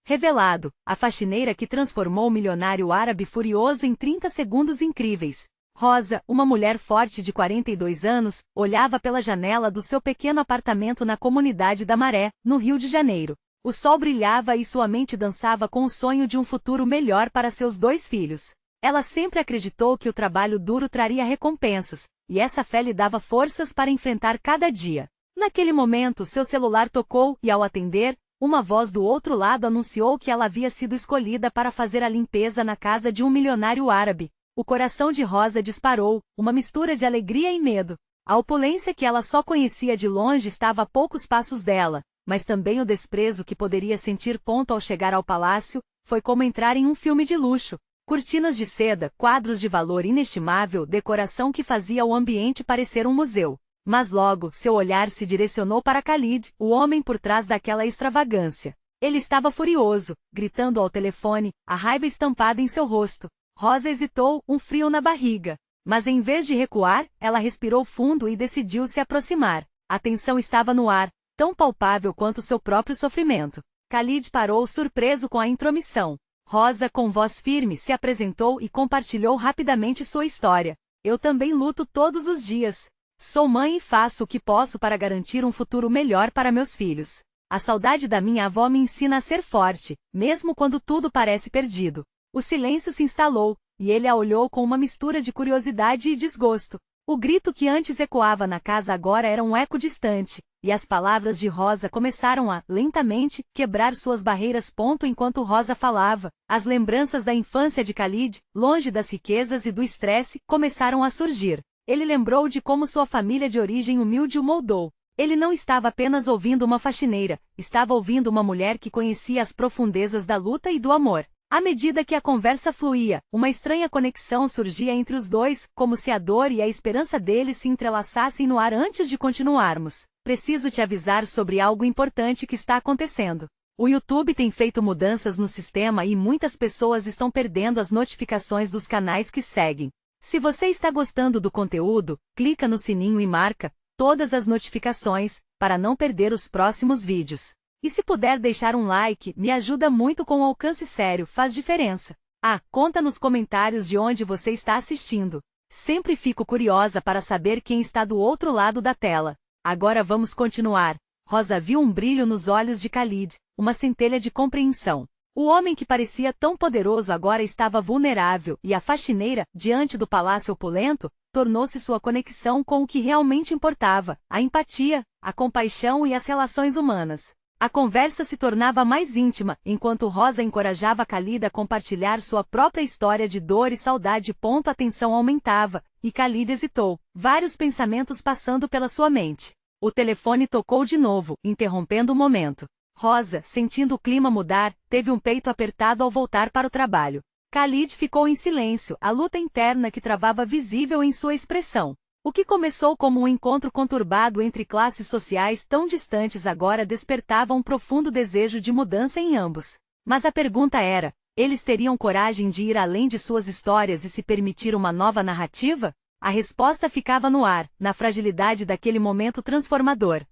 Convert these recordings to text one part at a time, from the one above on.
Revelado, a faxineira que transformou o milionário árabe furioso em 30 segundos incríveis. Rosa, uma mulher forte de 42 anos, olhava pela janela do seu pequeno apartamento na comunidade da Maré, no Rio de Janeiro. O sol brilhava e sua mente dançava com o sonho de um futuro melhor para seus 2 filhos. Ela sempre acreditou que o trabalho duro traria recompensas, e essa fé lhe dava forças para enfrentar cada dia. Naquele momento, seu celular tocou e, ao atender, uma voz do outro lado anunciou que ela havia sido escolhida para fazer a limpeza na casa de um milionário árabe. O coração de Rosa disparou, uma mistura de alegria e medo. A opulência que ela só conhecia de longe estava a poucos passos dela, mas também o desprezo que poderia sentir ao chegar ao palácio, foi como entrar em um filme de luxo. Cortinas de seda, quadros de valor inestimável, decoração que fazia o ambiente parecer um museu. Mas logo, seu olhar se direcionou para Khalid, o homem por trás daquela extravagância. Ele estava furioso, gritando ao telefone, a raiva estampada em seu rosto. Rosa hesitou, um frio na barriga. Mas em vez de recuar, ela respirou fundo e decidiu se aproximar. A tensão estava no ar, tão palpável quanto seu próprio sofrimento. Khalid parou surpreso com a intromissão. Rosa, com voz firme, se apresentou e compartilhou rapidamente sua história. Eu também luto todos os dias. Sou mãe e faço o que posso para garantir um futuro melhor para meus filhos. A saudade da minha avó me ensina a ser forte, mesmo quando tudo parece perdido. O silêncio se instalou, e ele a olhou com uma mistura de curiosidade e desgosto. O grito que antes ecoava na casa agora era um eco distante, e as palavras de Rosa começaram a, lentamente, quebrar suas barreiras. Enquanto Rosa falava, as lembranças da infância de Khalid, longe das riquezas e do estresse, começaram a surgir. Ele lembrou de como sua família de origem humilde o moldou. Ele não estava apenas ouvindo uma faxineira, estava ouvindo uma mulher que conhecia as profundezas da luta e do amor. À medida que a conversa fluía, uma estranha conexão surgia entre os dois, como se a dor e a esperança deles se entrelaçassem no ar. Antes de continuarmos, preciso te avisar sobre algo importante que está acontecendo. O YouTube tem feito mudanças no sistema e muitas pessoas estão perdendo as notificações dos canais que seguem. Se você está gostando do conteúdo, clica no sininho e marca todas as notificações, para não perder os próximos vídeos. E se puder deixar um like, me ajuda muito com o alcance. Sério, faz diferença. Conta nos comentários de onde você está assistindo. Sempre fico curiosa para saber quem está do outro lado da tela. Agora vamos continuar. Rosa viu um brilho nos olhos de Khalid, uma centelha de compreensão. O homem que parecia tão poderoso agora estava vulnerável, e a faxineira, diante do palácio opulento, tornou-se sua conexão com o que realmente importava, a empatia, a compaixão e as relações humanas. A conversa se tornava mais íntima, enquanto Rosa encorajava Khalid a compartilhar sua própria história de dor e saudade. A tensão aumentava, e Khalid hesitou, vários pensamentos passando pela sua mente. O telefone tocou de novo, interrompendo o momento. Rosa, sentindo o clima mudar, teve um peito apertado ao voltar para o trabalho. Khalid ficou em silêncio, a luta interna que travava visível em sua expressão. O que começou como um encontro conturbado entre classes sociais tão distantes agora despertava um profundo desejo de mudança em ambos. Mas a pergunta era, eles teriam coragem de ir além de suas histórias e se permitir uma nova narrativa? A resposta ficava no ar, na fragilidade daquele momento transformador.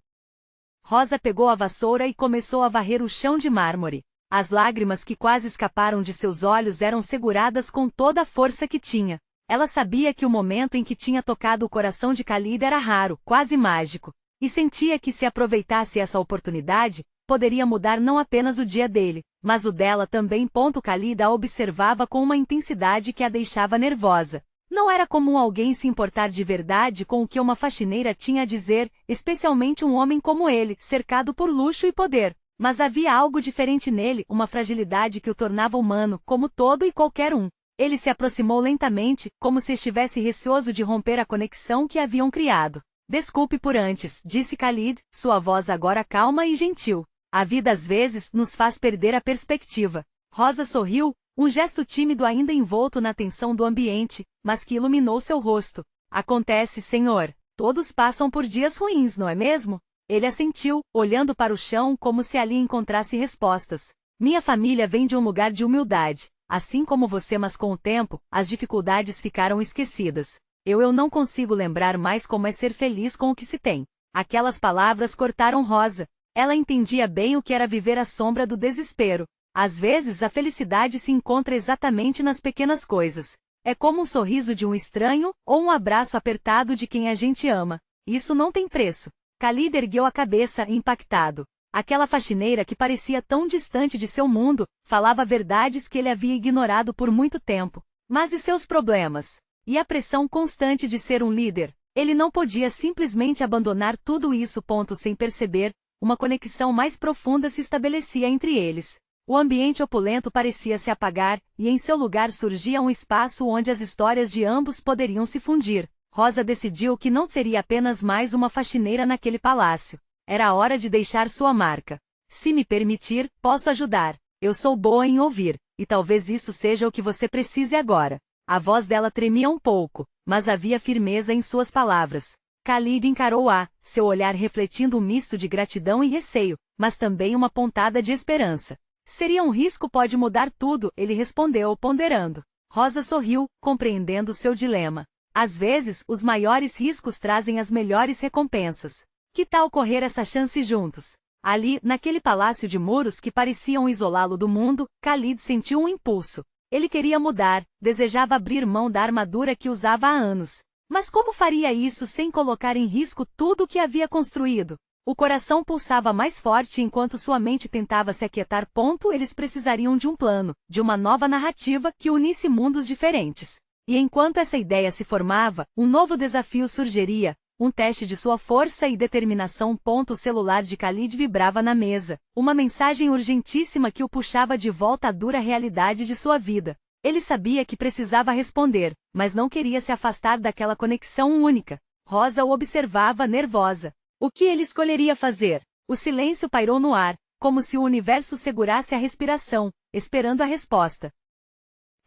Rosa pegou a vassoura e começou a varrer o chão de mármore. As lágrimas que quase escaparam de seus olhos eram seguradas com toda a força que tinha. Ela sabia que o momento em que tinha tocado o coração de Khalid era raro, quase mágico. E sentia que se aproveitasse essa oportunidade, poderia mudar não apenas o dia dele, mas o dela também. Khalid a observava com uma intensidade que a deixava nervosa. Não era comum alguém se importar de verdade com o que uma faxineira tinha a dizer, especialmente um homem como ele, cercado por luxo e poder. Mas havia algo diferente nele, uma fragilidade que o tornava humano, como todo e qualquer um. Ele se aproximou lentamente, como se estivesse receoso de romper a conexão que haviam criado. Desculpe por antes, disse Khalid, sua voz agora calma e gentil. A vida às vezes nos faz perder a perspectiva. Rosa sorriu, um gesto tímido ainda envolto na tensão do ambiente, mas que iluminou seu rosto. Acontece, senhor. Todos passam por dias ruins, não é mesmo? Ele assentiu, olhando para o chão como se ali encontrasse respostas. Minha família vem de um lugar de humildade, assim como você, mas com o tempo, as dificuldades ficaram esquecidas. Eu não consigo lembrar mais como é ser feliz com o que se tem. Aquelas palavras cortaram Rosa. Ela entendia bem o que era viver à sombra do desespero. Às vezes a felicidade se encontra exatamente nas pequenas coisas. É como um sorriso de um estranho, ou um abraço apertado de quem a gente ama. Isso não tem preço. Khalid ergueu a cabeça, impactado. Aquela faxineira que parecia tão distante de seu mundo, falava verdades que ele havia ignorado por muito tempo. Mas e seus problemas? E a pressão constante de ser um líder? Ele não podia simplesmente abandonar tudo isso. Sem perceber, uma conexão mais profunda se estabelecia entre eles. O ambiente opulento parecia se apagar, e em seu lugar surgia um espaço onde as histórias de ambos poderiam se fundir. Rosa decidiu que não seria apenas mais uma faxineira naquele palácio. Era a hora de deixar sua marca. Se me permitir, posso ajudar. Eu sou boa em ouvir, e talvez isso seja o que você precise agora. A voz dela tremia um pouco, mas havia firmeza em suas palavras. Khalid encarou-a, seu olhar refletindo um misto de gratidão e receio, mas também uma pontada de esperança. Seria um risco, pode mudar tudo, ele respondeu, ponderando. Rosa sorriu, compreendendo seu dilema. Às vezes, os maiores riscos trazem as melhores recompensas. Que tal correr essa chance juntos? Ali, naquele palácio de muros que pareciam isolá-lo do mundo, Khalid sentiu um impulso. Ele queria mudar, desejava abrir mão da armadura que usava há anos. Mas como faria isso sem colocar em risco tudo o que havia construído? O coração pulsava mais forte enquanto sua mente tentava se aquietar. Eles precisariam de um plano, de uma nova narrativa que unisse mundos diferentes. E enquanto essa ideia se formava, um novo desafio surgiria, um teste de sua força e determinação. O celular de Khalid vibrava na mesa, uma mensagem urgentíssima que o puxava de volta à dura realidade de sua vida. Ele sabia que precisava responder, mas não queria se afastar daquela conexão única. Rosa o observava nervosa. O que ele escolheria fazer? O silêncio pairou no ar, como se o universo segurasse a respiração, esperando a resposta.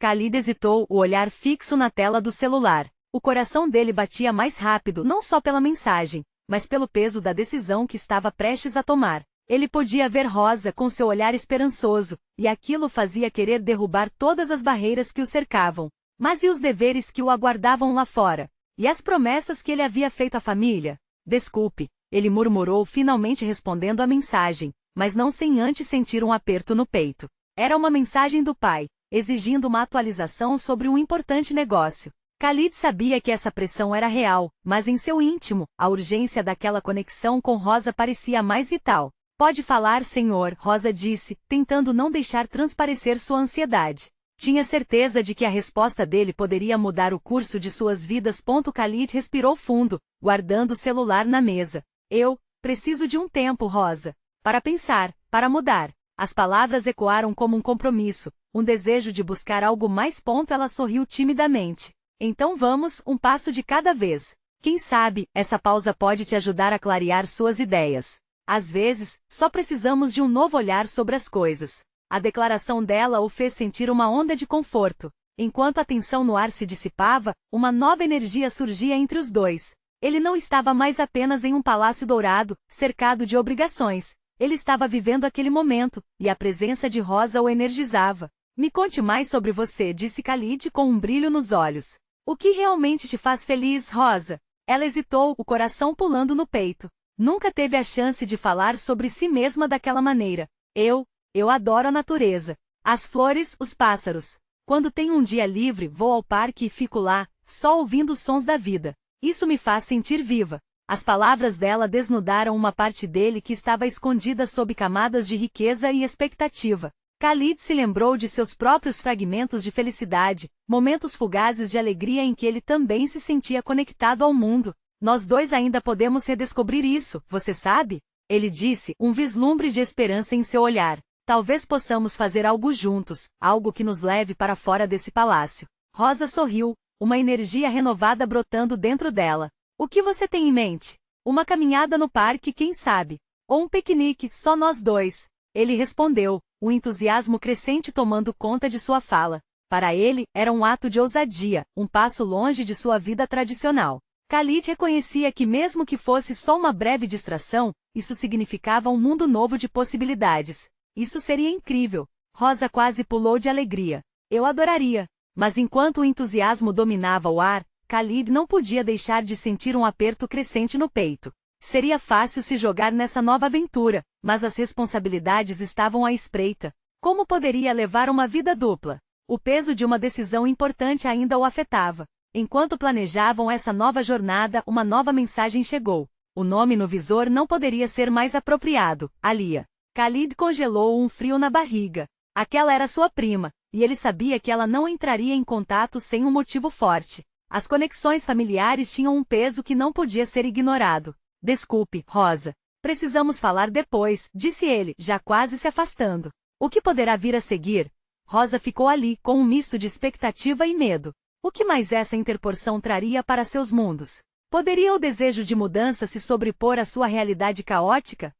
Khalid hesitou, o olhar fixo na tela do celular. O coração dele batia mais rápido, não só pela mensagem, mas pelo peso da decisão que estava prestes a tomar. Ele podia ver Rosa com seu olhar esperançoso, e aquilo fazia querer derrubar todas as barreiras que o cercavam. Mas e os deveres que o aguardavam lá fora? E as promessas que ele havia feito à família? Desculpe, ele murmurou, finalmente respondendo à mensagem, mas não sem antes sentir um aperto no peito. Era uma mensagem do pai, exigindo uma atualização sobre um importante negócio. Khalid sabia que essa pressão era real, mas em seu íntimo, a urgência daquela conexão com Rosa parecia mais vital. Pode falar, senhor, Rosa disse, tentando não deixar transparecer sua ansiedade. Tinha certeza de que a resposta dele poderia mudar o curso de suas vidas. Khalid respirou fundo, guardando o celular na mesa. Eu preciso de um tempo, Rosa, para pensar, para mudar. As palavras ecoaram como um compromisso, um desejo de buscar algo mais. Ela sorriu timidamente. Então vamos, um passo de cada vez. Quem sabe, essa pausa pode te ajudar a clarear suas ideias. Às vezes, só precisamos de um novo olhar sobre as coisas. A declaração dela o fez sentir uma onda de conforto. Enquanto a tensão no ar se dissipava, uma nova energia surgia entre os dois. Ele não estava mais apenas em um palácio dourado, cercado de obrigações. Ele estava vivendo aquele momento, e a presença de Rosa o energizava. Me conte mais sobre você, disse Khalid com um brilho nos olhos. O que realmente te faz feliz, Rosa? Ela hesitou, o coração pulando no peito. Nunca teve a chance de falar sobre si mesma daquela maneira. Eu adoro a natureza. As flores, os pássaros. Quando tenho um dia livre, vou ao parque e fico lá, só ouvindo os sons da vida. Isso me faz sentir viva. As palavras dela desnudaram uma parte dele que estava escondida sob camadas de riqueza e expectativa. Khalid se lembrou de seus próprios fragmentos de felicidade, momentos fugazes de alegria em que ele também se sentia conectado ao mundo. Nós dois ainda podemos redescobrir isso, você sabe? Ele disse, um vislumbre de esperança em seu olhar. Talvez possamos fazer algo juntos, algo que nos leve para fora desse palácio. Rosa sorriu, uma energia renovada brotando dentro dela. O que você tem em mente? Uma caminhada no parque, quem sabe? Ou um piquenique, só nós dois? Ele respondeu, o entusiasmo crescente tomando conta de sua fala. Para ele, era um ato de ousadia, um passo longe de sua vida tradicional. Khalid reconhecia que mesmo que fosse só uma breve distração, isso significava um mundo novo de possibilidades. Isso seria incrível. Rosa quase pulou de alegria. Eu adoraria. Mas enquanto o entusiasmo dominava o ar, Khalid não podia deixar de sentir um aperto crescente no peito. Seria fácil se jogar nessa nova aventura, mas as responsabilidades estavam à espreita. Como poderia levar uma vida dupla? O peso de uma decisão importante ainda o afetava. Enquanto planejavam essa nova jornada, uma nova mensagem chegou. O nome no visor não poderia ser mais apropriado, Alia. Khalid congelou um frio na barriga. Aquela era sua prima, e ele sabia que ela não entraria em contato sem um motivo forte. As conexões familiares tinham um peso que não podia ser ignorado. Desculpe, Rosa. Precisamos falar depois, disse ele, já quase se afastando. O que poderá vir a seguir? Rosa ficou ali, com um misto de expectativa e medo. O que mais essa interporção traria para seus mundos? Poderia o desejo de mudança se sobrepor à sua realidade caótica?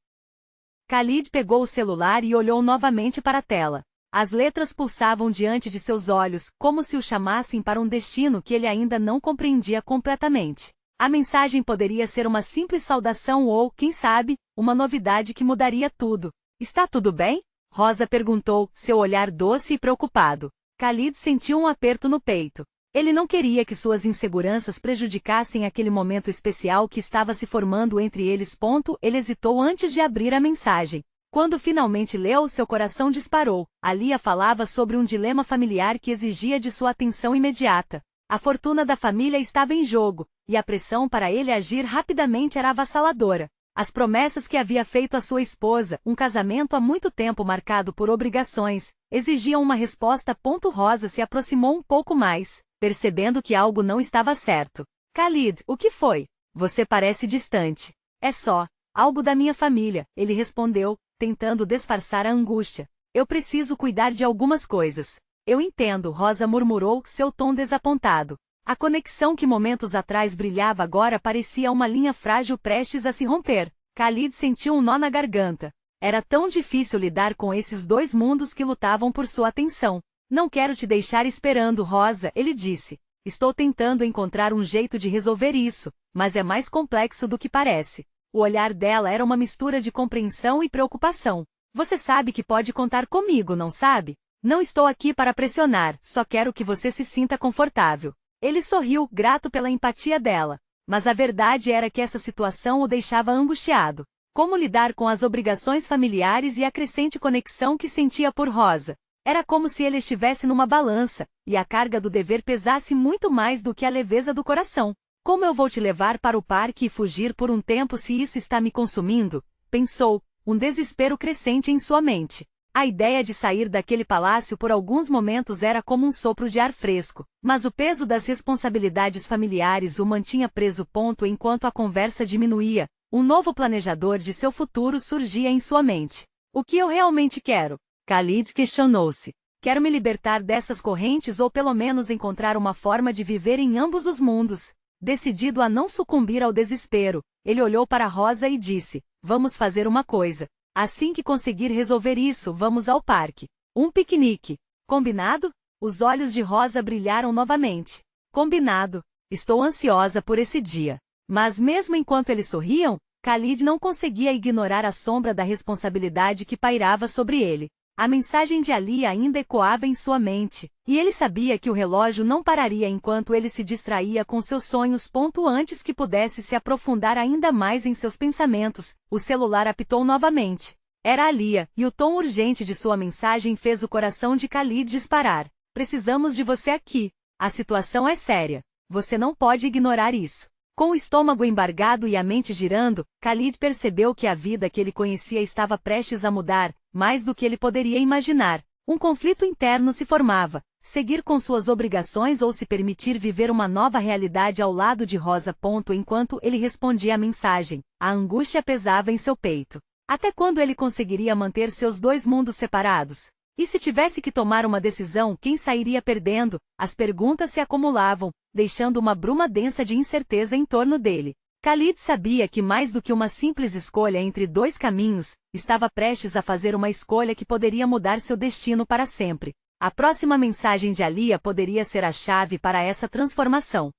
Khalid pegou o celular e olhou novamente para a tela. As letras pulsavam diante de seus olhos, como se o chamassem para um destino que ele ainda não compreendia completamente. A mensagem poderia ser uma simples saudação ou, quem sabe, uma novidade que mudaria tudo. Está tudo bem? Rosa perguntou, seu olhar doce e preocupado. Khalid sentiu um aperto no peito. Ele não queria que suas inseguranças prejudicassem aquele momento especial que estava se formando entre eles. Ele hesitou antes de abrir a mensagem. Quando finalmente leu, seu coração disparou. Alia falava sobre um dilema familiar que exigia de sua atenção imediata. A fortuna da família estava em jogo, e a pressão para ele agir rapidamente era avassaladora. As promessas que havia feito à sua esposa, um casamento há muito tempo marcado por obrigações, exigiam uma resposta. Rosa se aproximou um pouco mais, percebendo que algo não estava certo. Khalid, o que foi? Você parece distante. É só algo da minha família, ele respondeu, tentando disfarçar a angústia. Eu preciso cuidar de algumas coisas. Eu entendo, Rosa murmurou, seu tom desapontado. A conexão que momentos atrás brilhava agora parecia uma linha frágil prestes a se romper. Khalid sentiu um nó na garganta. Era tão difícil lidar com esses dois mundos que lutavam por sua atenção. Não quero te deixar esperando, Rosa, ele disse. Estou tentando encontrar um jeito de resolver isso, mas é mais complexo do que parece. O olhar dela era uma mistura de compreensão e preocupação. Você sabe que pode contar comigo, não sabe? Não estou aqui para pressionar, só quero que você se sinta confortável. Ele sorriu, grato pela empatia dela. Mas a verdade era que essa situação o deixava angustiado. Como lidar com as obrigações familiares e a crescente conexão que sentia por Rosa? Era como se ele estivesse numa balança, e a carga do dever pesasse muito mais do que a leveza do coração. Como eu vou te levar para o parque e fugir por um tempo se isso está me consumindo? Pensou, um desespero crescente em sua mente. A ideia de sair daquele palácio por alguns momentos era como um sopro de ar fresco, mas o peso das responsabilidades familiares o mantinha preso. Enquanto a conversa diminuía, um novo planejador de seu futuro surgia em sua mente. O que eu realmente quero? Khalid questionou-se. Quero me libertar dessas correntes ou pelo menos encontrar uma forma de viver em ambos os mundos. Decidido a não sucumbir ao desespero, ele olhou para Rosa e disse, vamos fazer uma coisa. Assim que conseguir resolver isso, vamos ao parque. Um piquenique. Combinado? Os olhos de Rosa brilharam novamente. Combinado. Estou ansiosa por esse dia. Mas mesmo enquanto eles sorriam, Khalid não conseguia ignorar a sombra da responsabilidade que pairava sobre ele. A mensagem de Alia ainda ecoava em sua mente, e ele sabia que o relógio não pararia enquanto ele se distraía com seus sonhos. Antes que pudesse se aprofundar ainda mais em seus pensamentos, o celular apitou novamente. Era Alia, e o tom urgente de sua mensagem fez o coração de Khalid disparar. Precisamos de você aqui. A situação é séria. Você não pode ignorar isso. Com o estômago embargado e a mente girando, Khalid percebeu que a vida que ele conhecia estava prestes a mudar, mais do que ele poderia imaginar. Um conflito interno se formava. Seguir com suas obrigações ou se permitir viver uma nova realidade ao lado de Rosa. Enquanto ele respondia à mensagem, a angústia pesava em seu peito. Até quando ele conseguiria manter seus dois mundos separados? E se tivesse que tomar uma decisão, quem sairia perdendo? As perguntas se acumulavam, deixando uma bruma densa de incerteza em torno dele. Khalid sabia que mais do que uma simples escolha entre dois caminhos, estava prestes a fazer uma escolha que poderia mudar seu destino para sempre. A próxima mensagem de Alia poderia ser a chave para essa transformação.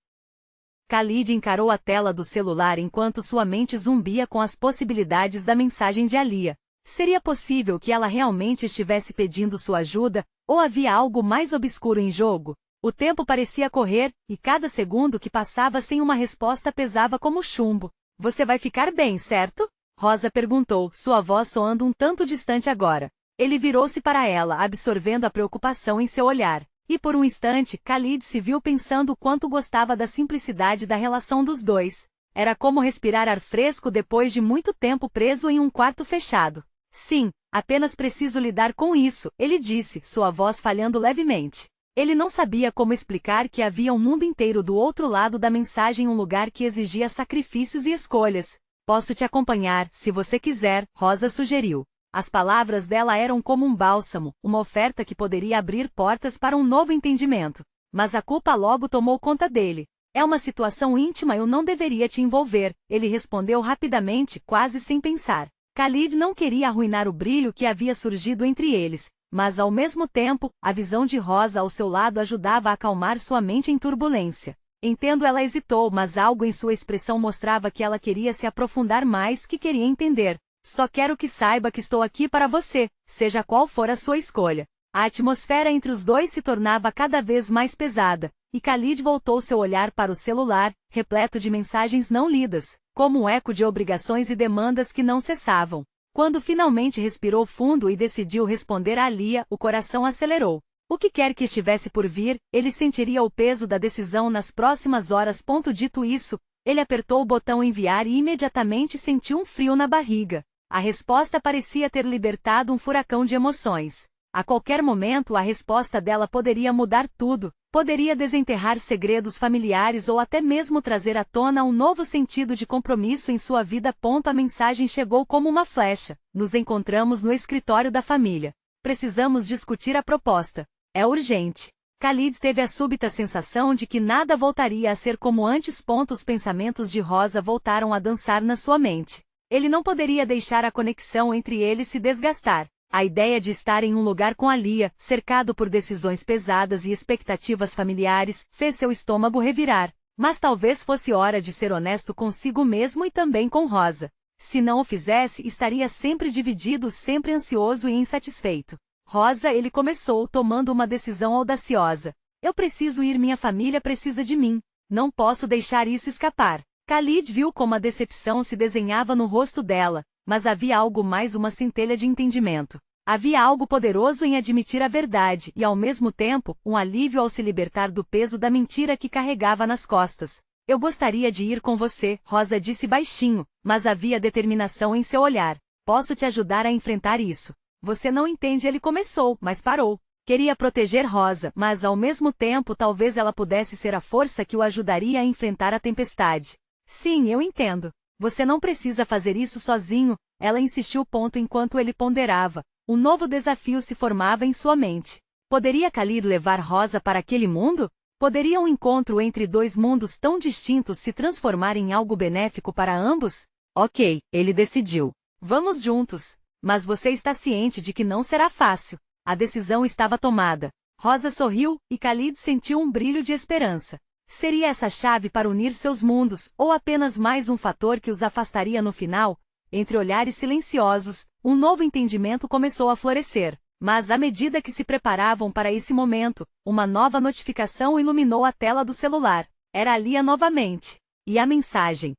Khalid encarou a tela do celular enquanto sua mente zumbia com as possibilidades da mensagem de Alia. Seria possível que ela realmente estivesse pedindo sua ajuda, ou havia algo mais obscuro em jogo? O tempo parecia correr, e cada segundo que passava sem uma resposta pesava como chumbo. Você vai ficar bem, certo? Rosa perguntou, sua voz soando um tanto distante agora. Ele virou-se para ela, absorvendo a preocupação em seu olhar. E por um instante, Khalid se viu pensando o quanto gostava da simplicidade da relação dos dois. Era como respirar ar fresco depois de muito tempo preso em um quarto fechado. Sim, apenas preciso lidar com isso, ele disse, sua voz falhando levemente. Ele não sabia como explicar que havia um mundo inteiro do outro lado da mensagem, um lugar que exigia sacrifícios e escolhas. Posso te acompanhar, se você quiser, Rosa sugeriu. As palavras dela eram como um bálsamo, uma oferta que poderia abrir portas para um novo entendimento. Mas a culpa logo tomou conta dele. É uma situação íntima, eu não deveria te envolver, ele respondeu rapidamente, quase sem pensar. Khalid não queria arruinar o brilho que havia surgido entre eles, mas ao mesmo tempo, a visão de Rosa ao seu lado ajudava a acalmar sua mente em turbulência. Entendo, ela hesitou, mas algo em sua expressão mostrava que ela queria se aprofundar mais, que queria entender. Só quero que saiba que estou aqui para você, seja qual for a sua escolha. A atmosfera entre os dois se tornava cada vez mais pesada, e Khalid voltou seu olhar para o celular, repleto de mensagens não lidas, como um eco de obrigações e demandas que não cessavam. Quando finalmente respirou fundo e decidiu responder a Lia, o coração acelerou. O que quer que estivesse por vir, ele sentiria o peso da decisão nas próximas horas. Dito isso, ele apertou o botão enviar e imediatamente sentiu um frio na barriga. A resposta parecia ter libertado um furacão de emoções. A qualquer momento a resposta dela poderia mudar tudo, poderia desenterrar segredos familiares ou até mesmo trazer à tona um novo sentido de compromisso em sua vida. A mensagem chegou como uma flecha. Nos encontramos no escritório da família. Precisamos discutir a proposta. É urgente. Khalid teve a súbita sensação de que nada voltaria a ser como antes. Os pensamentos de Rosa voltaram a dançar na sua mente. Ele não poderia deixar a conexão entre eles se desgastar. A ideia de estar em um lugar com a Lia, cercado por decisões pesadas e expectativas familiares, fez seu estômago revirar. Mas talvez fosse hora de ser honesto consigo mesmo e também com Rosa. Se não o fizesse, estaria sempre dividido, sempre ansioso e insatisfeito. Rosa, ele começou tomando uma decisão audaciosa. Eu preciso ir, minha família precisa de mim. Não posso deixar isso escapar. Khalid viu como a decepção se desenhava no rosto dela, mas havia algo mais, uma centelha de entendimento. Havia algo poderoso em admitir a verdade e, ao mesmo tempo, um alívio ao se libertar do peso da mentira que carregava nas costas. Eu gostaria de ir com você, Rosa disse baixinho, mas havia determinação em seu olhar. Posso te ajudar a enfrentar isso. Você não entende, ele começou, mas parou. Queria proteger Rosa, mas ao mesmo tempo talvez ela pudesse ser a força que o ajudaria a enfrentar a tempestade. Sim, eu entendo. Você não precisa fazer isso sozinho, ela insistiu. Enquanto ele ponderava, um novo desafio se formava em sua mente. Poderia Khalid levar Rosa para aquele mundo? Poderia um encontro entre dois mundos tão distintos se transformar em algo benéfico para ambos? Ok, ele decidiu. Vamos juntos. Mas você está ciente de que não será fácil. A decisão estava tomada. Rosa sorriu, e Khalid sentiu um brilho de esperança. Seria essa chave para unir seus mundos, ou apenas mais um fator que os afastaria no final? Entre olhares silenciosos, um novo entendimento começou a florescer. Mas à medida que se preparavam para esse momento, uma nova notificação iluminou a tela do celular. Era a Lia novamente. E a mensagem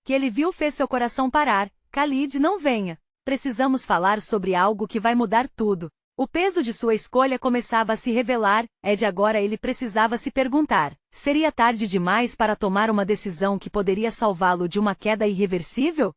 que ele viu fez seu coração parar. Khalid, não venha. Precisamos falar sobre algo que vai mudar tudo. O peso de sua escolha começava a se revelar, agora ele precisava se perguntar. Seria tarde demais para tomar uma decisão que poderia salvá-lo de uma queda irreversível?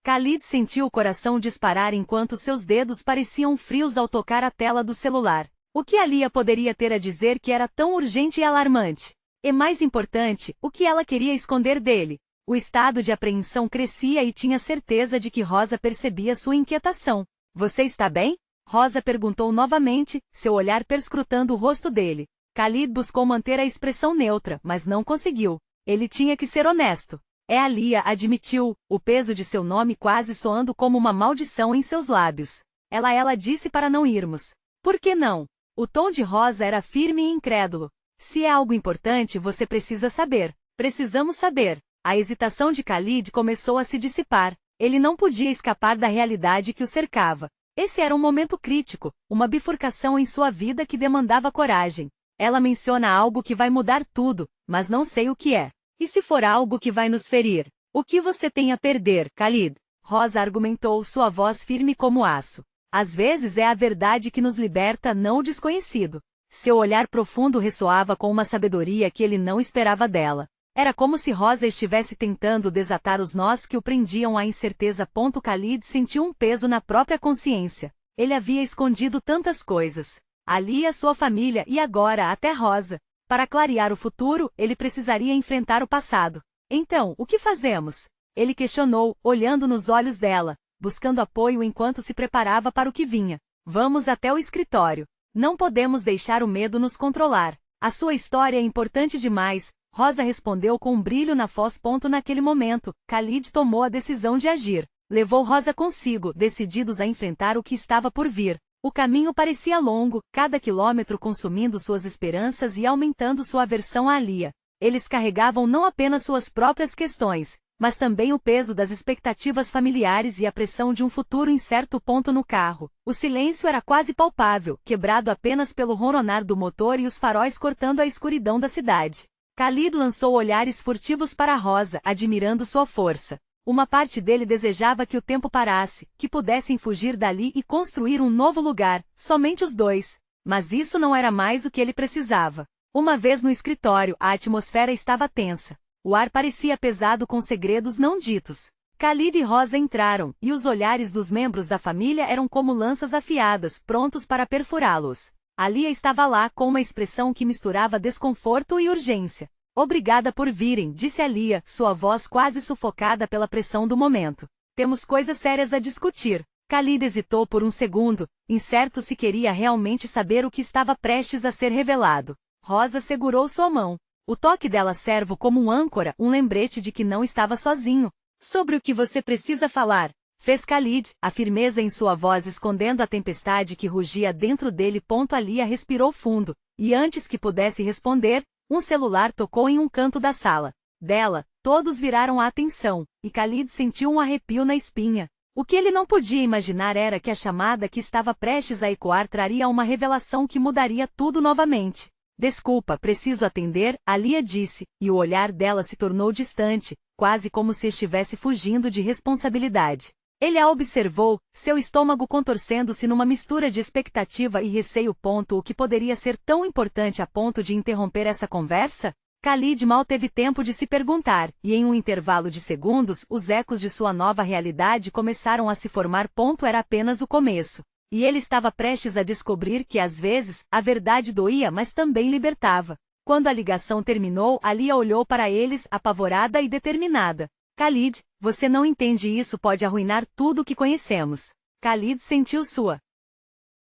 Khalid sentiu o coração disparar enquanto seus dedos pareciam frios ao tocar a tela do celular. O que a Lia poderia ter a dizer que era tão urgente e alarmante? E mais importante, o que ela queria esconder dele? O estado de apreensão crescia e tinha certeza de que Rosa percebia sua inquietação. Você está bem? Rosa perguntou novamente, seu olhar perscrutando o rosto dele. Khalid buscou manter a expressão neutra, mas não conseguiu. Ele tinha que ser honesto. É a Lia, admitiu, o peso de seu nome quase soando como uma maldição em seus lábios. Ela disse para não irmos. Por que não? O tom de Rosa era firme e incrédulo. Se é algo importante, você precisa saber. Precisamos saber. A hesitação de Khalid começou a se dissipar. Ele não podia escapar da realidade que o cercava. Esse era um momento crítico, uma bifurcação em sua vida que demandava coragem. Ela menciona algo que vai mudar tudo, mas não sei o que é. E se for algo que vai nos ferir? O que você tem a perder, Khalid? Rosa argumentou, sua voz firme como aço. Às vezes é a verdade que nos liberta, não o desconhecido. Seu olhar profundo ressoava com uma sabedoria que ele não esperava dela. Era como se Rosa estivesse tentando desatar os nós que o prendiam à incerteza. Khalid sentiu um peso na própria consciência. Ele havia escondido tantas coisas. Ali a sua família e agora até Rosa. Para clarear o futuro, ele precisaria enfrentar o passado. Então, o que fazemos? Ele questionou, olhando nos olhos dela, buscando apoio enquanto se preparava para o que vinha. Vamos até o escritório. Não podemos deixar o medo nos controlar. A sua história é importante demais, Rosa respondeu com um brilho na voz. Naquele momento, Khalid tomou a decisão de agir. Levou Rosa consigo, decididos a enfrentar o que estava por vir. O caminho parecia longo, cada quilômetro consumindo suas esperanças e aumentando sua aversão a Alia. Eles carregavam não apenas suas próprias questões, mas também o peso das expectativas familiares e a pressão de um futuro incerto. No carro, o silêncio era quase palpável, quebrado apenas pelo ronronar do motor e os faróis cortando a escuridão da cidade. Khalid lançou olhares furtivos para Rosa, admirando sua força. Uma parte dele desejava que o tempo parasse, que pudessem fugir dali e construir um novo lugar, somente os dois. Mas isso não era mais o que ele precisava. Uma vez no escritório, a atmosfera estava tensa. O ar parecia pesado com segredos não ditos. Khalid e Rosa entraram, e os olhares dos membros da família eram como lanças afiadas, prontos para perfurá-los. Alia estava lá com uma expressão que misturava desconforto e urgência. Obrigada por virem, disse Alia, sua voz quase sufocada pela pressão do momento. Temos coisas sérias a discutir. Khalid hesitou por um segundo, incerto se queria realmente saber o que estava prestes a ser revelado. Rosa segurou sua mão. O toque dela serve como um âncora, um lembrete de que não estava sozinho. Sobre o que você precisa falar, fez Khalid, a firmeza em sua voz escondendo a tempestade que rugia dentro dele. Alia respirou fundo, e antes que pudesse responder, um celular tocou em um canto da sala. Dela, todos viraram a atenção, e Khalid sentiu um arrepio na espinha. O que ele não podia imaginar era que a chamada que estava prestes a ecoar traria uma revelação que mudaria tudo novamente. Desculpa, preciso atender, Alia disse, e o olhar dela se tornou distante, quase como se estivesse fugindo de responsabilidade. Ele a observou, seu estômago contorcendo-se numa mistura de expectativa e receio. O que poderia ser tão importante a ponto de interromper essa conversa? Khalid mal teve tempo de se perguntar, e em um intervalo de segundos, os ecos de sua nova realidade começaram a se formar. Era apenas o começo. E ele estava prestes a descobrir que às vezes, a verdade doía mas também libertava. Quando a ligação terminou, Alia olhou para eles, apavorada e determinada. Khalid, você não entende, isso pode arruinar tudo o que conhecemos. Khalid sentiu sua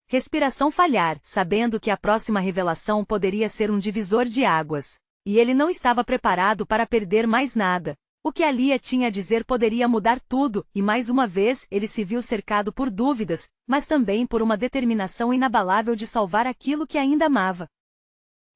respiração falhar, sabendo que a próxima revelação poderia ser um divisor de águas. E ele não estava preparado para perder mais nada. O que Alia tinha a dizer poderia mudar tudo, e mais uma vez ele se viu cercado por dúvidas, mas também por uma determinação inabalável de salvar aquilo que ainda amava.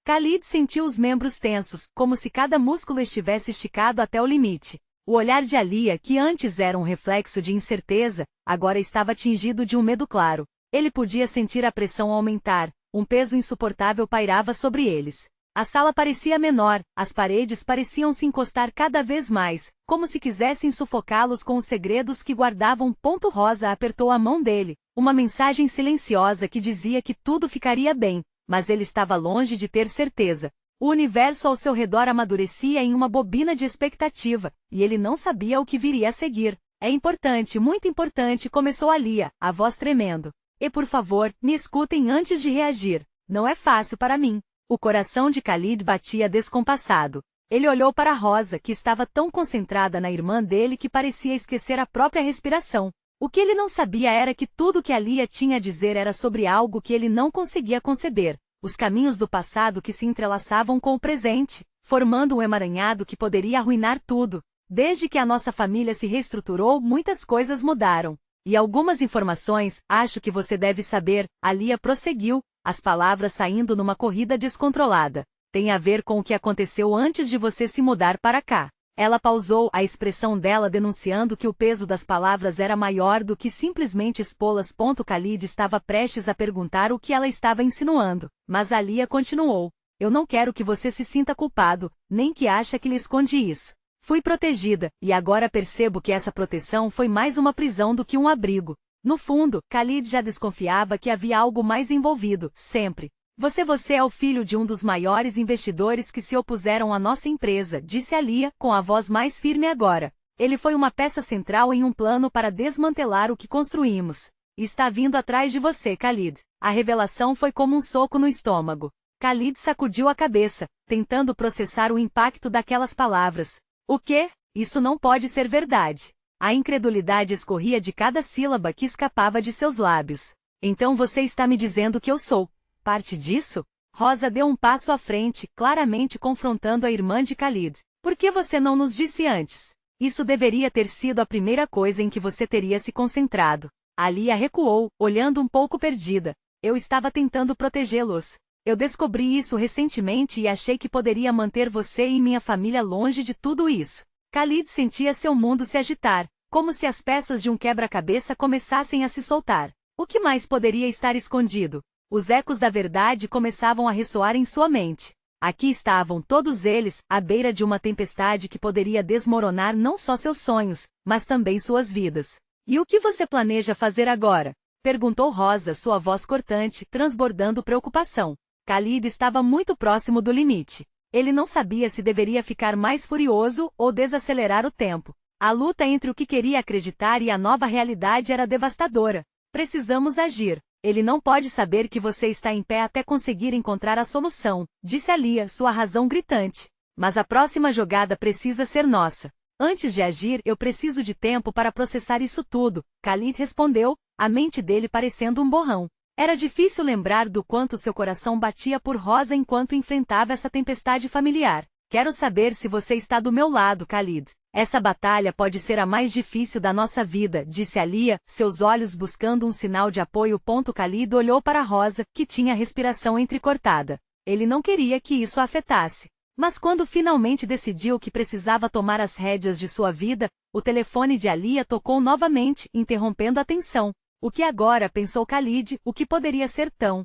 Khalid sentiu os membros tensos, como se cada músculo estivesse esticado até o limite. O olhar de Alia, que antes era um reflexo de incerteza, agora estava tingido de um medo claro. Ele podia sentir a pressão aumentar, um peso insuportável pairava sobre eles. A sala parecia menor, as paredes pareciam se encostar cada vez mais, como se quisessem sufocá-los com os segredos que guardavam. Rosa apertou a mão dele, uma mensagem silenciosa que dizia que tudo ficaria bem, mas ele estava longe de ter certeza. O universo ao seu redor amadurecia em uma bobina de expectativa, e ele não sabia o que viria a seguir. É importante, muito importante, começou Alia, a voz tremendo. E por favor, me escutem antes de reagir. Não é fácil para mim. O coração de Khalid batia descompassado. Ele olhou para Rosa, que estava tão concentrada na irmã dele que parecia esquecer a própria respiração. O que ele não sabia era que tudo que Alia tinha a dizer era sobre algo que ele não conseguia conceber. Os caminhos do passado que se entrelaçavam com o presente, formando um emaranhado que poderia arruinar tudo. Desde que a nossa família se reestruturou, muitas coisas mudaram. E algumas informações, acho que você deve saber, Alia prosseguiu, as palavras saindo numa corrida descontrolada. Tem a ver com o que aconteceu antes de você se mudar para cá. Ela pausou, a expressão dela denunciando que o peso das palavras era maior do que simplesmente expô-las. Khalid estava prestes a perguntar o que ela estava insinuando, mas Alia continuou. Eu não quero que você se sinta culpado, nem que ache que lhe esconde isso. Fui protegida, e agora percebo que essa proteção foi mais uma prisão do que um abrigo. No fundo, Khalid já desconfiava que havia algo mais envolvido, sempre. Você é o filho de um dos maiores investidores que se opuseram à nossa empresa, disse Alia, com a voz mais firme agora. Ele foi uma peça central em um plano para desmantelar o que construímos. Está vindo atrás de você, Khalid. A revelação foi como um soco no estômago. Khalid sacudiu a cabeça, tentando processar o impacto daquelas palavras. O quê? Isso não pode ser verdade. A incredulidade escorria de cada sílaba que escapava de seus lábios. Então você está me dizendo que eu sou parte disso? Rosa deu um passo à frente, claramente confrontando a irmã de Khalid. Por que você não nos disse antes? Isso deveria ter sido a primeira coisa em que você teria se concentrado. Alia recuou, olhando um pouco perdida. Eu estava tentando protegê-los. Eu descobri isso recentemente e achei que poderia manter você e minha família longe de tudo isso. Khalid sentia seu mundo se agitar, como se as peças de um quebra-cabeça começassem a se soltar. O que mais poderia estar escondido? Os ecos da verdade começavam a ressoar em sua mente. Aqui estavam todos eles, à beira de uma tempestade que poderia desmoronar não só seus sonhos, mas também suas vidas. E o que você planeja fazer agora? Perguntou Rosa, sua voz cortante, transbordando preocupação. Khalid estava muito próximo do limite. Ele não sabia se deveria ficar mais furioso ou desacelerar o tempo. A luta entre o que queria acreditar e a nova realidade era devastadora. Precisamos agir. Ele não pode saber que você está em pé até conseguir encontrar a solução, disse Alia, sua razão gritante. Mas a próxima jogada precisa ser nossa. Antes de agir, eu preciso de tempo para processar isso tudo, Khalid respondeu, a mente dele parecendo um borrão. Era difícil lembrar do quanto seu coração batia por Rosa enquanto enfrentava essa tempestade familiar. Quero saber se você está do meu lado, Khalid. Essa batalha pode ser a mais difícil da nossa vida, disse Alia, seus olhos buscando um sinal de apoio. Khalid olhou para Rosa, que tinha a respiração entrecortada. Ele não queria que isso a afetasse. Mas quando finalmente decidiu que precisava tomar as rédeas de sua vida, o telefone de Alia tocou novamente, interrompendo a tensão. O que agora, pensou Khalid, o que poderia ser tão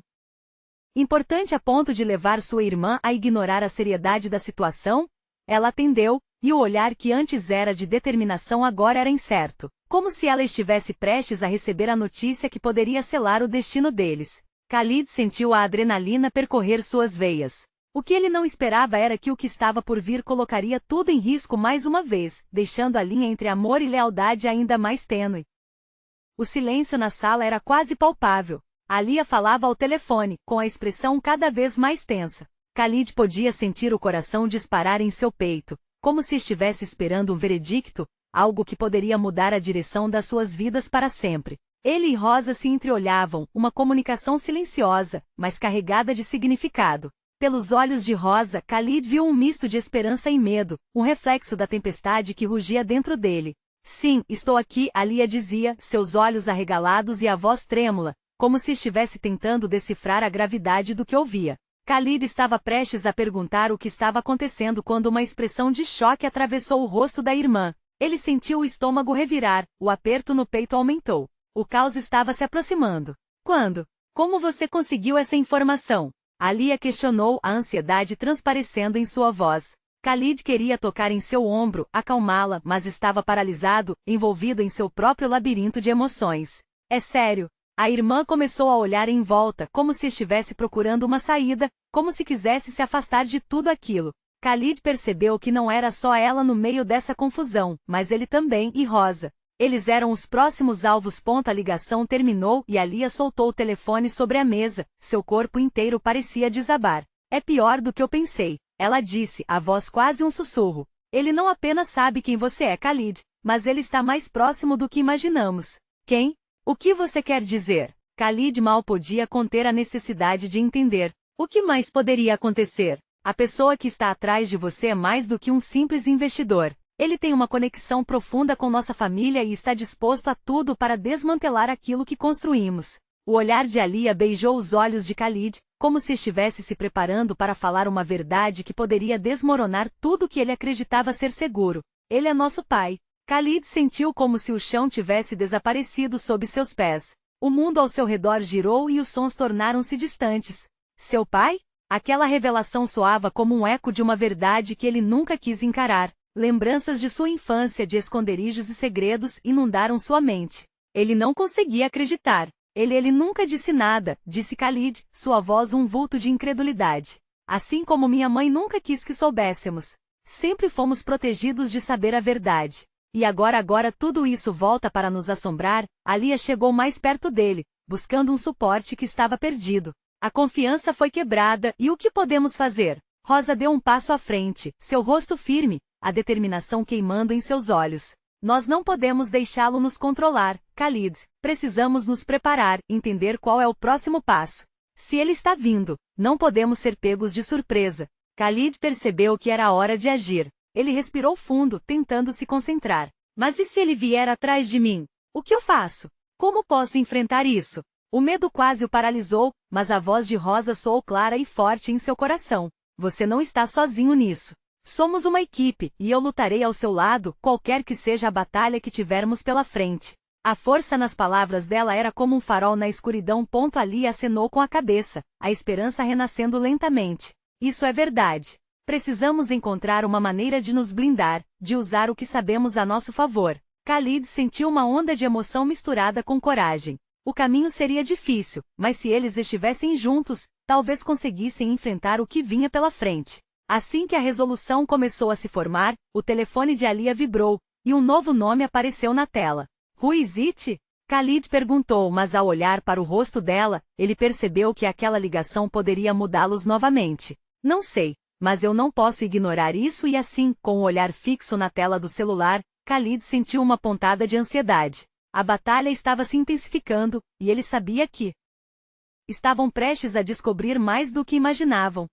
importante a ponto de levar sua irmã a ignorar a seriedade da situação? Ela atendeu, e o olhar que antes era de determinação agora era incerto, como se ela estivesse prestes a receber a notícia que poderia selar o destino deles. Khalid sentiu a adrenalina percorrer suas veias. O que ele não esperava era que o que estava por vir colocaria tudo em risco mais uma vez, deixando a linha entre amor e lealdade ainda mais tênue. O silêncio na sala era quase palpável. Alia falava ao telefone, com a expressão cada vez mais tensa. Khalid podia sentir o coração disparar em seu peito, como se estivesse esperando um veredicto, algo que poderia mudar a direção das suas vidas para sempre. Ele e Rosa se entreolhavam, uma comunicação silenciosa, mas carregada de significado. Pelos olhos de Rosa, Khalid viu um misto de esperança e medo, um reflexo da tempestade que rugia dentro dele. Sim, estou aqui, Alia dizia, seus olhos arregalados e a voz trêmula, como se estivesse tentando decifrar a gravidade do que ouvia. Khalid estava prestes a perguntar o que estava acontecendo quando uma expressão de choque atravessou o rosto da irmã. Ele sentiu o estômago revirar, o aperto no peito aumentou. O caos estava se aproximando. Quando? Como você conseguiu essa informação? Alia questionou, a ansiedade transparecendo em sua voz. Khalid queria tocar em seu ombro, acalmá-la, mas estava paralisado, envolvido em seu próprio labirinto de emoções. É sério. A irmã começou a olhar em volta, como se estivesse procurando uma saída, como se quisesse se afastar de tudo aquilo. Khalid percebeu que não era só ela no meio dessa confusão, mas ele também e Rosa. Eles eram os próximos alvos. A ligação terminou e Alia soltou o telefone sobre a mesa, seu corpo inteiro parecia desabar. É pior do que eu pensei, ela disse, a voz quase um sussurro. Ele não apenas sabe quem você é, Khalid, mas ele está mais próximo do que imaginamos. Quem? O que você quer dizer? Khalid mal podia conter a necessidade de entender. O que mais poderia acontecer? A pessoa que está atrás de você é mais do que um simples investidor. Ele tem uma conexão profunda com nossa família e está disposto a tudo para desmantelar aquilo que construímos. O olhar de Alia beijou os olhos de Khalid, como se estivesse se preparando para falar uma verdade que poderia desmoronar tudo que ele acreditava ser seguro. Ele é nosso pai. Khalid sentiu como se o chão tivesse desaparecido sob seus pés. O mundo ao seu redor girou e os sons tornaram-se distantes. Seu pai? Aquela revelação soava como um eco de uma verdade que ele nunca quis encarar. Lembranças de sua infância de esconderijos e segredos inundaram sua mente. Ele não conseguia acreditar. Ele nunca disse nada, disse Khalid, sua voz um vulto de incredulidade. Assim como minha mãe nunca quis que soubéssemos. Sempre fomos protegidos de saber a verdade. E agora tudo isso volta para nos assombrar. Alia chegou mais perto dele, buscando um suporte que estava perdido. A confiança foi quebrada, e o que podemos fazer? Rosa deu um passo à frente, seu rosto firme, a determinação queimando em seus olhos. Nós não podemos deixá-lo nos controlar, Khalid. Precisamos nos preparar, entender qual é o próximo passo. Se ele está vindo, não podemos ser pegos de surpresa. Khalid percebeu que era hora de agir. Ele respirou fundo, tentando se concentrar. Mas e se ele vier atrás de mim? O que eu faço? Como posso enfrentar isso? O medo quase o paralisou, mas a voz de Rosa soou clara e forte em seu coração. Você não está sozinho nisso. Somos uma equipe, e eu lutarei ao seu lado, qualquer que seja a batalha que tivermos pela frente. A força nas palavras dela era como um farol na escuridão. Alia acenou com a cabeça, a esperança renascendo lentamente. Isso é verdade. Precisamos encontrar uma maneira de nos blindar, de usar o que sabemos a nosso favor. Khalid sentiu uma onda de emoção misturada com coragem. O caminho seria difícil, mas se eles estivessem juntos, talvez conseguissem enfrentar o que vinha pela frente. Assim que a resolução começou a se formar, o telefone de Alia vibrou, e um novo nome apareceu na tela. Who is it? Khalid perguntou, mas ao olhar para o rosto dela, ele percebeu que aquela ligação poderia mudá-los novamente. Não sei, mas eu não posso ignorar isso. E assim, com o olhar fixo na tela do celular, Khalid sentiu uma pontada de ansiedade. A batalha estava se intensificando, e ele sabia que estavam prestes a descobrir mais do que imaginavam.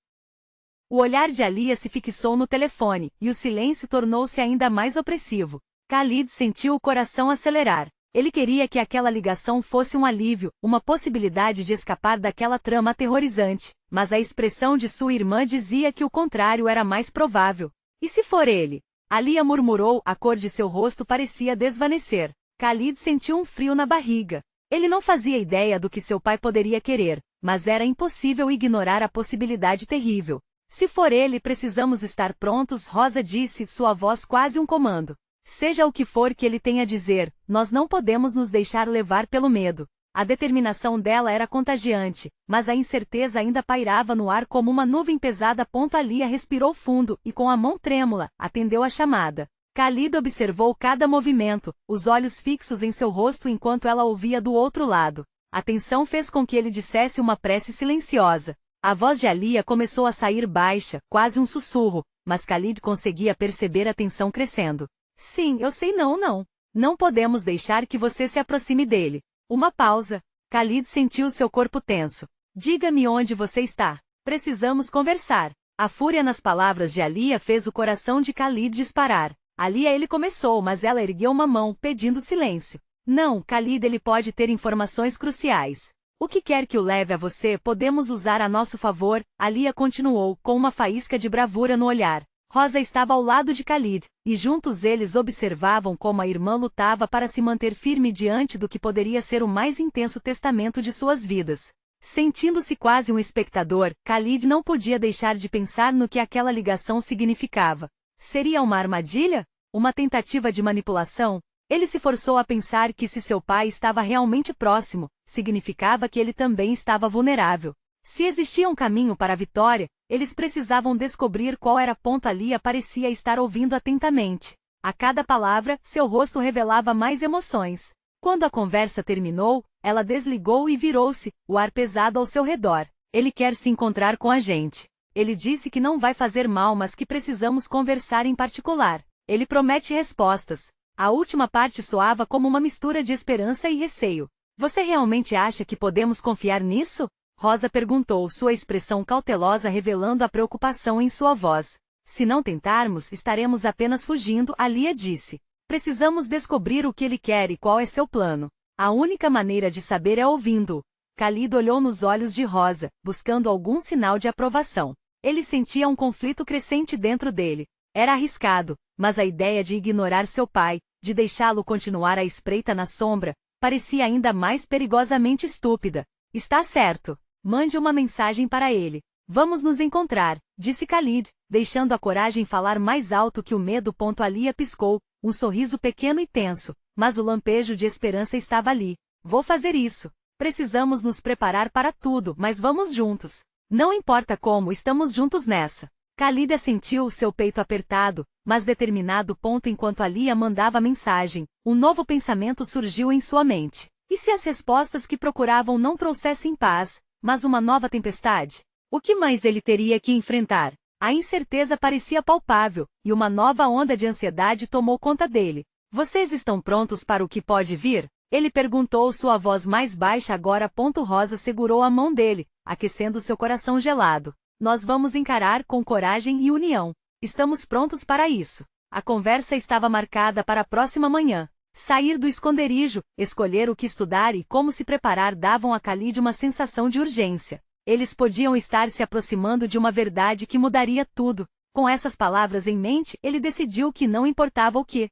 O olhar de Alia se fixou no telefone, e o silêncio tornou-se ainda mais opressivo. Khalid sentiu o coração acelerar. Ele queria que aquela ligação fosse um alívio, uma possibilidade de escapar daquela trama aterrorizante, mas a expressão de sua irmã dizia que o contrário era mais provável. E se for ele? Alia murmurou, a cor de seu rosto parecia desvanecer. Khalid sentiu um frio na barriga. Ele não fazia ideia do que seu pai poderia querer, mas era impossível ignorar a possibilidade terrível. Se for ele, precisamos estar prontos, Rosa disse, sua voz quase um comando. Seja o que for que ele tenha a dizer, nós não podemos nos deixar levar pelo medo. A determinação dela era contagiante, mas a incerteza ainda pairava no ar como uma nuvem pesada. Alia respirou fundo e, com a mão trêmula, atendeu a chamada. Khalid observou cada movimento, os olhos fixos em seu rosto enquanto ela ouvia do outro lado. A tensão fez com que ele dissesse uma prece silenciosa. A voz de Alia começou a sair baixa, quase um sussurro, mas Khalid conseguia perceber a tensão crescendo. Sim, eu sei. Não. Não podemos deixar que você se aproxime dele. Uma pausa. Khalid sentiu seu corpo tenso. Diga-me onde você está. Precisamos conversar. A fúria nas palavras de Alia fez o coração de Khalid disparar. Alia, ele começou, mas ela ergueu uma mão, pedindo silêncio. Não, Khalid, ele pode ter informações cruciais. O que quer que o leve a você, podemos usar a nosso favor, Alia continuou, com uma faísca de bravura no olhar. Rosa estava ao lado de Khalid, e juntos eles observavam como a irmã lutava para se manter firme diante do que poderia ser o mais intenso testamento de suas vidas. Sentindo-se quase um espectador, Khalid não podia deixar de pensar no que aquela ligação significava. Seria uma armadilha? Uma tentativa de manipulação? Ele se forçou a pensar que se seu pai estava realmente próximo, significava que ele também estava vulnerável. Se existia um caminho para a vitória, eles precisavam descobrir qual era. Alia parecia estar ouvindo atentamente. A cada palavra, seu rosto revelava mais emoções. Quando a conversa terminou, ela desligou e virou-se, o ar pesado ao seu redor. Ele quer se encontrar com a gente. Ele disse que não vai fazer mal, mas que precisamos conversar em particular. Ele promete respostas. A última parte soava como uma mistura de esperança e receio. Você realmente acha que podemos confiar nisso? Rosa perguntou, sua expressão cautelosa revelando a preocupação em sua voz. Se não tentarmos, estaremos apenas fugindo, Alia disse. Precisamos descobrir o que ele quer e qual é seu plano. A única maneira de saber é ouvindo-o. Khalid olhou nos olhos de Rosa, buscando algum sinal de aprovação. Ele sentia um conflito crescente dentro dele. Era arriscado, mas a ideia de ignorar seu pai, de deixá-lo continuar a espreita na sombra, parecia ainda mais perigosamente estúpida. Está certo. Mande uma mensagem para ele. Vamos nos encontrar, disse Khalid, deixando a coragem falar mais alto que o medo. Alia piscou, um sorriso pequeno e tenso. mas o lampejo de esperança estava ali. Vou fazer isso. Precisamos nos preparar para tudo, mas vamos juntos. Não importa como, estamos juntos nessa. Khalid sentiu seu peito apertado, mas determinado ponto enquanto Alia mandava a mensagem, um novo pensamento surgiu em sua mente. E se as respostas que procuravam não trouxessem paz, mas uma nova tempestade? O que mais ele teria que enfrentar? A incerteza parecia palpável, e uma nova onda de ansiedade tomou conta dele. Vocês estão prontos para o que pode vir? Ele perguntou, sua voz mais baixa agora. Rosa segurou a mão dele, aquecendo seu coração gelado. Nós vamos encarar com coragem e união. Estamos prontos para isso. A conversa estava marcada para a próxima manhã. Sair do esconderijo, escolher o que estudar e como se preparar davam a Khalid uma sensação de urgência. Eles podiam estar se aproximando de uma verdade que mudaria tudo. Com essas palavras em mente, ele decidiu que não importava o que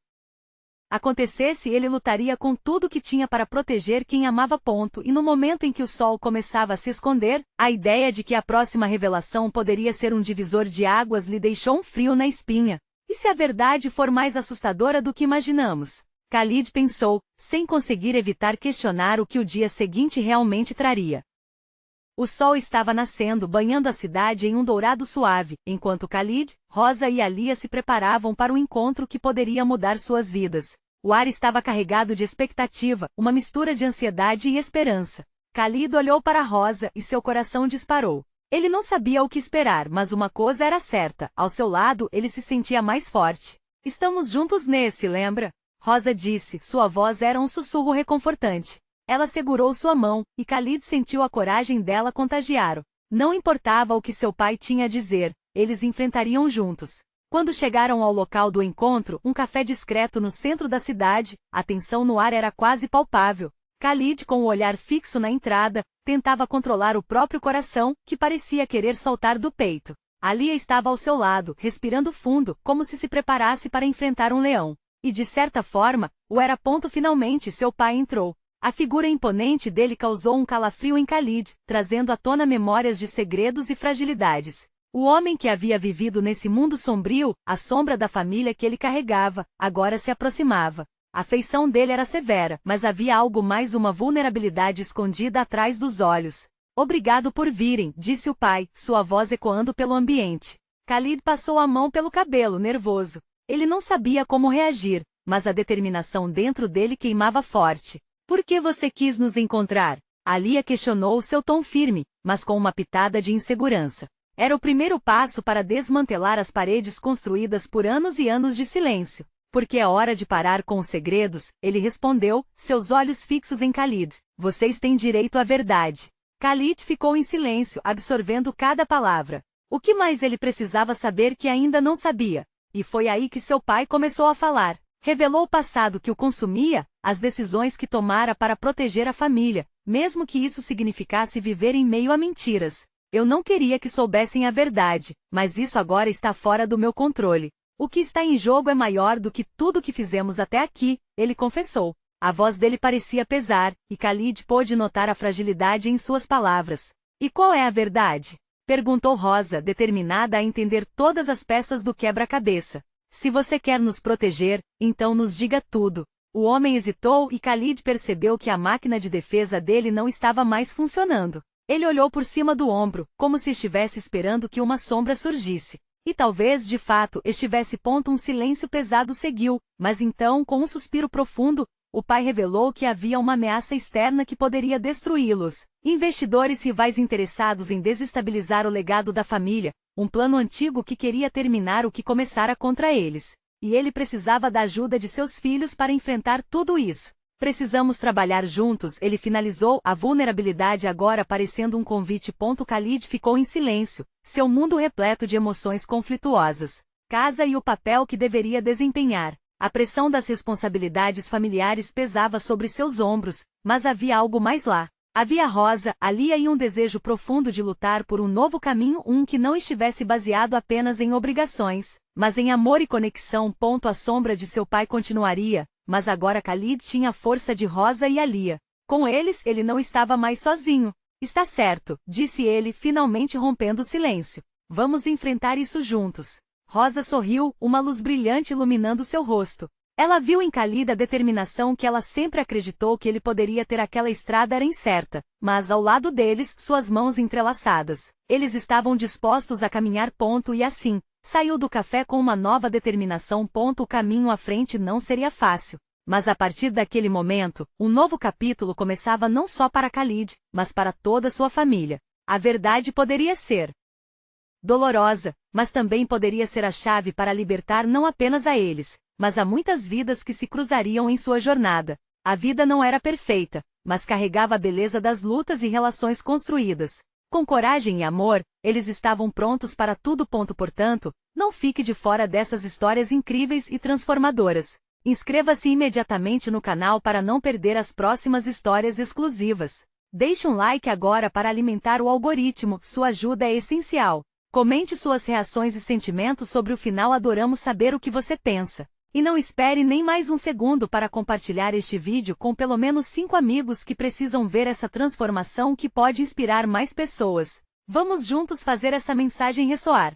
acontecesse, ele lutaria com tudo que tinha para proteger quem amava. E no momento em que o sol começava a se esconder, a ideia de que a próxima revelação poderia ser um divisor de águas lhe deixou um frio na espinha. E se a verdade for mais assustadora do que imaginamos? Khalid pensou, sem conseguir evitar questionar o que o dia seguinte realmente traria. O sol estava nascendo, banhando a cidade em um dourado suave, enquanto Khalid, Rosa e Alia se preparavam para um encontro que poderia mudar suas vidas. O ar estava carregado de expectativa, uma mistura de ansiedade e esperança. Khalid olhou para Rosa e seu coração disparou. Ele não sabia o que esperar, mas uma coisa era certa, ao seu lado ele se sentia mais forte. Estamos juntos nesse, lembra? Rosa disse, sua voz era um sussurro reconfortante. Ela segurou sua mão, e Khalid sentiu a coragem dela contagiar-o. Não importava o que seu pai tinha a dizer, eles enfrentariam juntos. Quando chegaram ao local do encontro, um café discreto no centro da cidade, a tensão no ar era quase palpável. Khalid, com o olhar fixo na entrada, tentava controlar o próprio coração, que parecia querer saltar do peito. Alia estava ao seu lado, respirando fundo, como se preparasse para enfrentar um leão. E de certa forma, o era. Finalmente seu pai entrou. A figura imponente dele causou um calafrio em Khalid, trazendo à tona memórias de segredos e fragilidades. O homem que havia vivido nesse mundo sombrio, a sombra da família que ele carregava, agora se aproximava. A feição dele era severa, mas havia algo mais, uma vulnerabilidade escondida atrás dos olhos. Obrigado por virem, disse o pai, sua voz ecoando pelo ambiente. Khalid passou a mão pelo cabelo, nervoso. Ele não sabia como reagir, mas a determinação dentro dele queimava forte. Por que você quis nos encontrar? Alia questionou seu tom firme, mas com uma pitada de insegurança. Era o primeiro passo para desmantelar as paredes construídas por anos e anos de silêncio. Porque é hora de parar com os segredos, ele respondeu, seus olhos fixos em Khalid. Vocês têm direito à verdade. Khalid ficou em silêncio, absorvendo cada palavra. O que mais ele precisava saber que ainda não sabia? E foi aí que seu pai começou a falar. Revelou o passado que o consumia, as decisões que tomara para proteger a família, mesmo que isso significasse viver em meio a mentiras. Eu não queria que soubessem a verdade, mas isso agora está fora do meu controle. O que está em jogo é maior do que tudo que fizemos até aqui, ele confessou. A voz dele parecia pesar, e Khalid pôde notar a fragilidade em suas palavras. E qual é a verdade? Perguntou Rosa, determinada a entender todas as peças do quebra-cabeça. Se você quer nos proteger, então nos diga tudo. O homem hesitou e Khalid percebeu que a máquina de defesa dele não estava mais funcionando. Ele olhou por cima do ombro, como se estivesse esperando que uma sombra surgisse. E talvez, de fato, estivesse. Um silêncio pesado seguiu, mas então, com um suspiro profundo, o pai revelou que havia uma ameaça externa que poderia destruí-los. Investidores rivais interessados em desestabilizar o legado da família, um plano antigo que queria terminar o que começara contra eles. E ele precisava da ajuda de seus filhos para enfrentar tudo isso. Precisamos trabalhar juntos, ele finalizou, a vulnerabilidade agora parecendo um convite. Khalid ficou em silêncio, seu mundo repleto de emoções conflituosas. Casa e o papel que deveria desempenhar. A pressão das responsabilidades familiares pesava sobre seus ombros, mas havia algo mais lá. Havia Rosa, Alia e um desejo profundo de lutar por um novo caminho, que não estivesse baseado apenas em obrigações, mas em amor e conexão. A sombra de seu pai continuaria, mas agora Khalid tinha a força de Rosa e Alia. Com eles, ele não estava mais sozinho. Está certo, disse ele, finalmente rompendo o silêncio. Vamos enfrentar isso juntos. Rosa sorriu, uma luz brilhante iluminando seu rosto. Ela viu em Khalid a determinação que ela sempre acreditou que ele poderia ter. Aquela estrada era incerta, mas ao lado deles, suas mãos entrelaçadas, eles estavam dispostos a caminhar. E assim, saiu do café com uma nova determinação. O caminho à frente não seria fácil. Mas a partir daquele momento, um novo capítulo começava não só para Khalid, mas para toda sua família. A verdade poderia ser dolorosa, mas também poderia ser a chave para libertar não apenas a eles, mas a muitas vidas que se cruzariam em sua jornada. A vida não era perfeita, mas carregava a beleza das lutas e relações construídas. Com coragem e amor, eles estavam prontos para tudo. Portanto, não fique de fora dessas histórias incríveis e transformadoras. Inscreva-se imediatamente no canal para não perder as próximas histórias exclusivas. Deixe um like agora para alimentar o algoritmo, sua ajuda é essencial. Comente suas reações e sentimentos sobre o final, adoramos saber o que você pensa. E não espere nem mais um segundo para compartilhar este vídeo com pelo menos 5 amigos que precisam ver essa transformação que pode inspirar mais pessoas. Vamos juntos fazer essa mensagem ressoar.